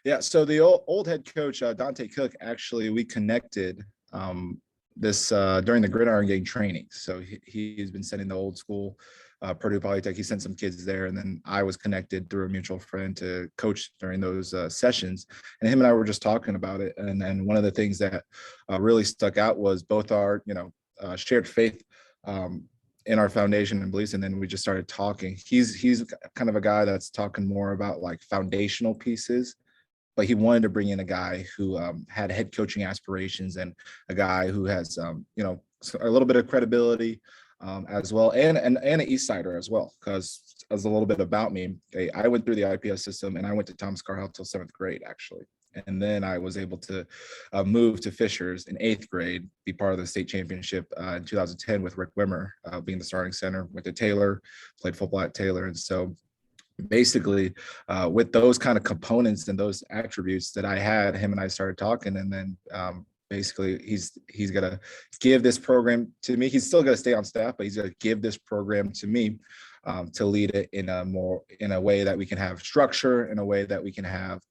Yeah. So the old head coach, Dante Cook, actually, we connected this during the Gridiron Gang training. So he's been sending the old school Purdue Poly Tech. He sent some kids there, and then I was connected through a mutual friend to coach during those sessions. And him and I were just talking about it. And then one of the things that really stuck out was both our, shared faith in our foundation and beliefs. And then we just started talking. He's kind of a guy that's talking more about like foundational pieces, but he wanted to bring in a guy who had head coaching aspirations and a guy who has, a little bit of credibility as well, and an East Sider as well. Because as a little bit about me, I went through the IPS system and I went to Thomas Carr till 7th grade, actually. And then I was able to move to Fishers in 8th grade, be part of the state championship in 2010 with Rick Wimmer being the starting center. Went to Taylor, played football at Taylor. And so basically with those kind of components and those attributes that I had, him and I started talking. And then basically he's going to give this program to me. He's still going to stay on staff, but he's going to give this program to me to lead it in a way that we can have structure, in a way that we can have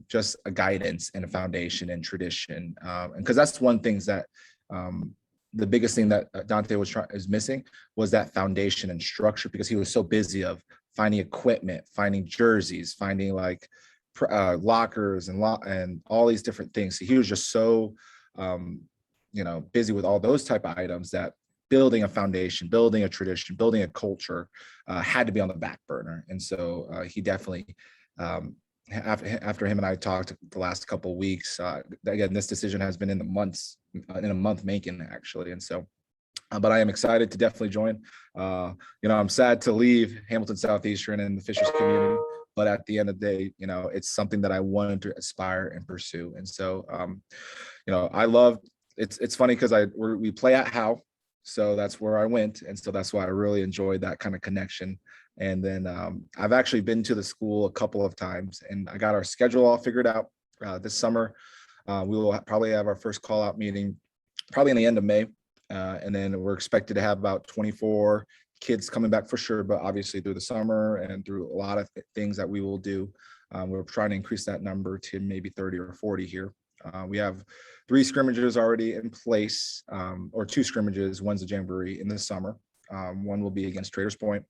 just a guidance and a foundation and tradition. And because that's one thing that the biggest thing that Dante is missing was that foundation and structure, because he was so busy of finding equipment, finding jerseys, finding like lockers and all these different things. So he was just so, busy with all those type of items that building a foundation, building a tradition, building a culture had to be on the back burner. And so he definitely, after him and I talked the last couple of weeks, again, this decision has been in a month making, actually. And so, but I am excited to definitely join. I'm sad to leave Hamilton Southeastern and the Fishers community, but at the end of the day, it's something that I wanted to aspire and pursue. And so, I love, it's funny because we play at Howe. So that's where I went. And so that's why I really enjoyed that kind of connection. And then I've actually been to the school a couple of times, and I got our schedule all figured out this summer. We will probably have our first call out meeting probably in the end of May. And then we're expected to have about 24 kids coming back for sure, but obviously through the summer and through a lot of things that we will do. We're trying to increase that number to maybe 30 or 40 here. We have 3 scrimmages already in place, or 2 scrimmages. One's a jamboree in the summer. One will be against Traders Point.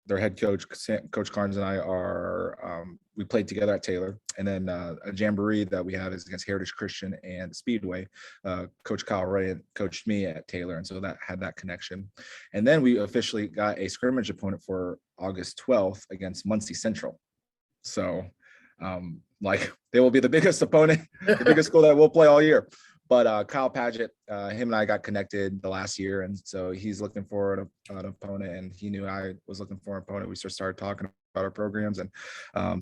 Their head coach, Coach Carnes, and I we played together at Taylor. And then a jamboree that we have is against Heritage Christian and Speedway. Coach Kyle Ray coached me at Taylor, and so that had that connection. And then we officially got a scrimmage opponent for August 12th against Muncie Central. So they will be the biggest opponent, the biggest school that we'll play all year. But Kyle Paget, him and I got connected the last year, and so he's looking for an opponent, and he knew I was looking for an opponent. We started talking about our programs and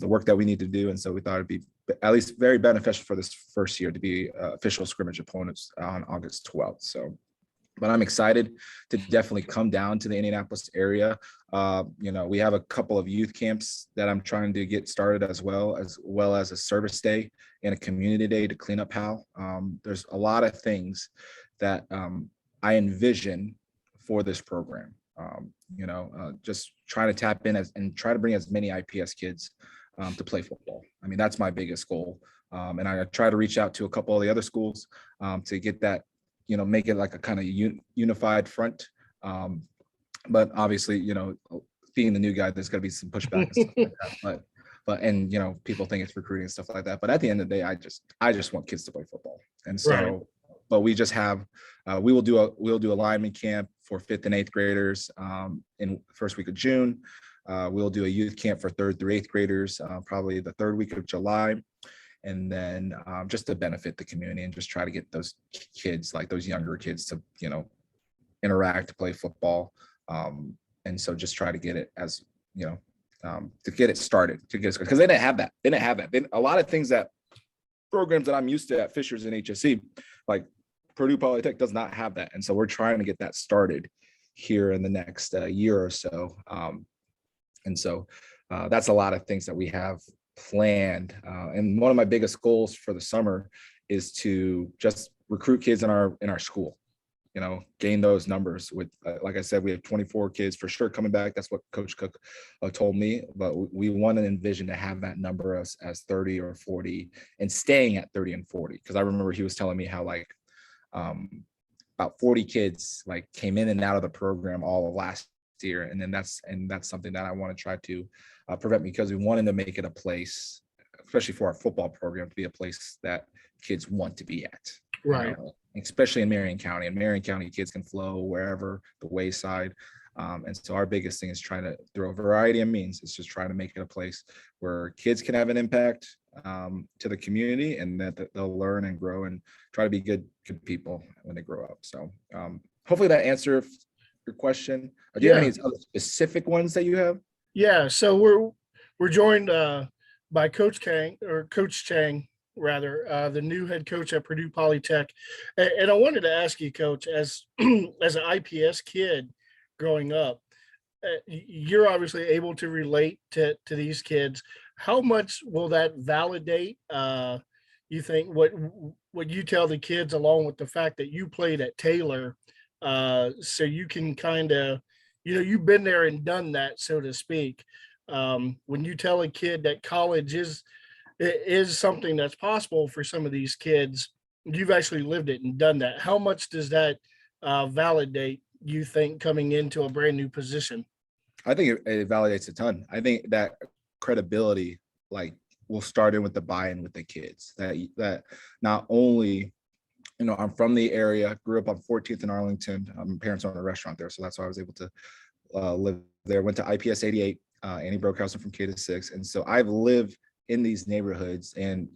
the work that we need to do, and so we thought it'd be at least very beneficial for this first year to be official scrimmage opponents on August 12th. So, but I'm excited to definitely come down to the Indianapolis area. We have a couple of youth camps that I'm trying to get started as well as a service day and a community day to clean up Howe. There's a lot of things that I envision for this program. Just trying to tap in and try to bring as many IPS kids to play football. I mean, that's my biggest goal. And I try to reach out to a couple of the other schools to get that, make it like a kind of unified front. But obviously, being the new guy, there's got to be some pushback and stuff like that. But people think it's recruiting and stuff like that. But at the end of the day, I just want kids to play football. And so, right. But we just have, we'll do a lineman camp for 5th and 8th graders in the first week of June. We'll do a youth camp for 3rd through 8th graders, probably the 3rd week of July. And then just to benefit the community and just try to get those kids, like those younger kids, to, interact, to play football. And so just try to get it as, to get it started, because they didn't have that. A lot of things that programs that I'm used to at Fishers and HSC, like Purdue Poly Tech, does not have that. And so we're trying to get that started here in the next year or so. And so that's a lot of things that we have planned. And one of my biggest goals for the summer is to just recruit kids in our school. gain those numbers with, like I said, we have 24 kids for sure coming back. That's what Coach Cook told me, but we want to envision to have that number as 30 or 40 and staying at 30 and 40. Cause I remember he was telling me how like about 40 kids like came in and out of the program all of last year. And then that's something that I want to try to prevent, because we wanted to make it a place, especially for our football program, to be a place that kids want to be at. Right. Especially in Marion County. In Marion County, kids can flow wherever, the wayside. And so our biggest thing is trying to, through a variety of means, it's just trying to make it a place where kids can have an impact to the community, and that they'll learn and grow and try to be good people when they grow up. So hopefully that answers your question. Do you have any other specific ones that you have? Yeah. So we're joined by Coach Chang, the new head coach at Purdue Poly Tech. And I wanted to ask you, Coach, as as an IPS kid growing up, you're obviously able to relate to these kids. How much will that validate, you think, what you tell the kids, along with the fact that you played at Taylor, so you can kind of, you've been there and done that, so to speak. When you tell a kid that college is something that's possible for some of these kids, you've actually lived it and done that. How much does that validate, you think, coming into a brand new position? I think it validates a ton. I think that credibility, like, will start in with the buy-in with the kids. That not only, I'm from the area, grew up on 14th in Arlington. My parents own a restaurant there, so that's why I was able to live there. Went to IPS 88, Annie Brokehausen from K to 6, and so I've lived in these neighborhoods, and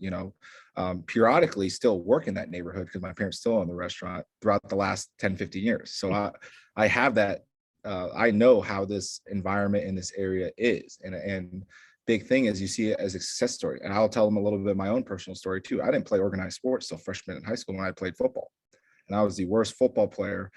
periodically still work in that neighborhood because my parents still own the restaurant throughout the last 10-15 years. So I have that. I know how this environment in this area is, and big thing is you see it as a success story. And I'll tell them a little bit of my own personal story too. I didn't play organized sports till freshman in high school when I played football, and I was the worst football player.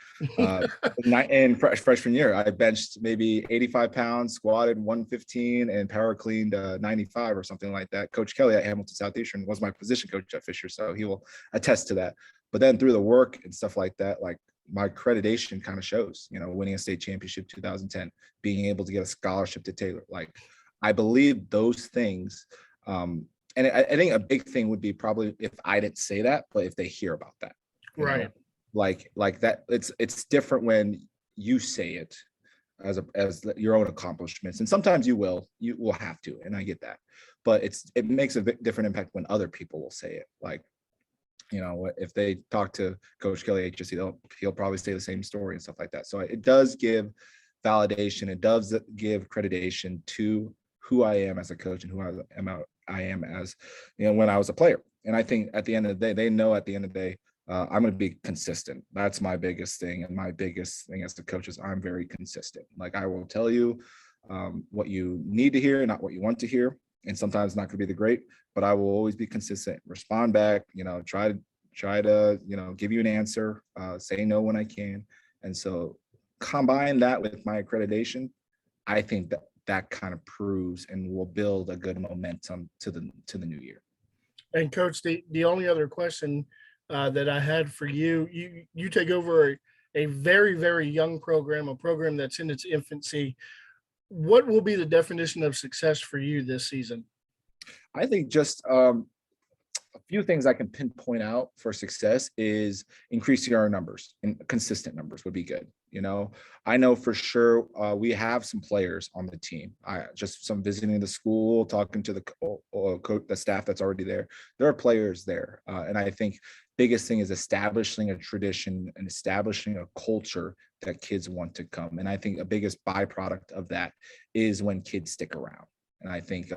In freshman year, I benched maybe 85 pounds, squatted 115, and power cleaned 95 or something like that. Coach Kelly at Hamilton Southeastern was my position coach at Fisher, so he will attest to that. But then through the work and stuff like that, like, my accreditation kind of shows, winning a state championship 2010, being able to get a scholarship to Taylor. Like, I believe those things. And I think a big thing would be probably if I didn't say that, but if they hear about that, right? Like that, it's different when you say it as your own accomplishments. And sometimes you will have to, and I get that, but it makes a different impact when other people will say it. Like, if they talk to Coach Kelly HSC, he'll probably say the same story and stuff like that. So it does give validation. It does give accreditation to who I am as a coach and who I am as, when I was a player. And I think at the end of the day, they know at the end of the day, I'm going to be consistent. That's my biggest thing. And my biggest thing as the coach is I'm very consistent. Like, I will tell you what you need to hear, not what you want to hear. And sometimes it's not going to be the great, but I will always be consistent, respond back, try to, give you an answer, say no when I can. And so combine that with my accreditation, I think that kind of proves and will build a good momentum to the new year. And Coach, the only other question that I had for you take over a very, very young program, a program that's in its infancy. What will be the definition of success for you this season? I think just a few things I can pinpoint out for success is increasing our numbers, and consistent numbers would be good. I know for sure we have some players on the team. I just some visiting the school, talking to the staff that's already there. There are players there, and I think biggest thing is establishing a tradition and establishing a culture that kids want to come. And I think a biggest byproduct of that is when kids stick around. And I think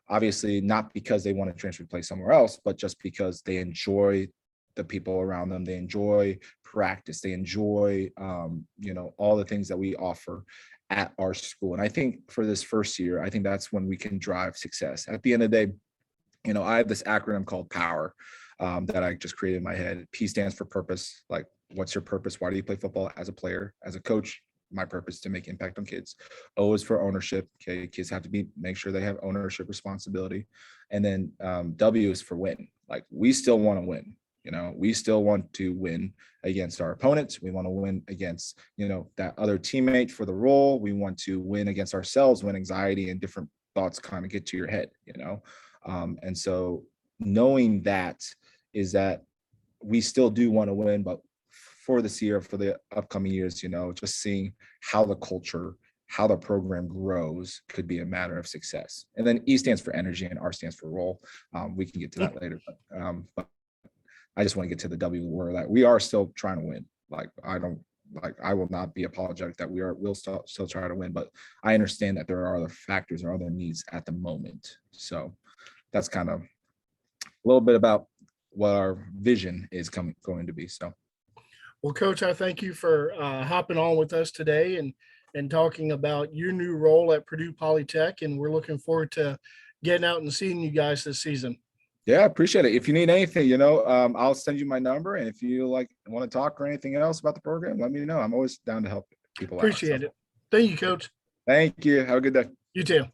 obviously not because they want to transfer to play somewhere else, but just because they enjoy the people around them. They enjoy practice. They enjoy, all the things that we offer at our school. And I think for this first year, I think that's when we can drive success. At the end of the day, I have this acronym called POWER that I just created in my head. P stands for purpose. Like, what's your purpose? Why do you play football? As a player, as a coach, my purpose is to make impact on kids. O is for ownership. Okay, kids have to make sure they have ownership responsibility. And then W is for win. Like, we still want to win. We still want to win against our opponents. We want to win against, that other teammate for the role. We want to win against ourselves when anxiety and different thoughts kind of get to your head, and so knowing that is that we still do want to win, but for this year, for the upcoming years, just seeing how the culture, how the program grows could be a matter of success. And then E stands for energy and R stands for role. We can get to that later, but I just want to get to the W where that we are still trying to win. I will not be apologetic that we'll still try to win, but I understand that there are other factors or other needs at the moment. So that's kind of a little bit about what our vision is going to be. So, well, Coach, I thank you for hopping on with us today and talking about your new role at Purdue Poly Tech, and we're looking forward to getting out and seeing you guys this season. Yeah, appreciate it. If you need anything, I'll send you my number, and if you want to talk or anything else about the program, let me know. I'm always down to help people out. Appreciate it. Thank you, Coach. Thank you. Have a good day. You too.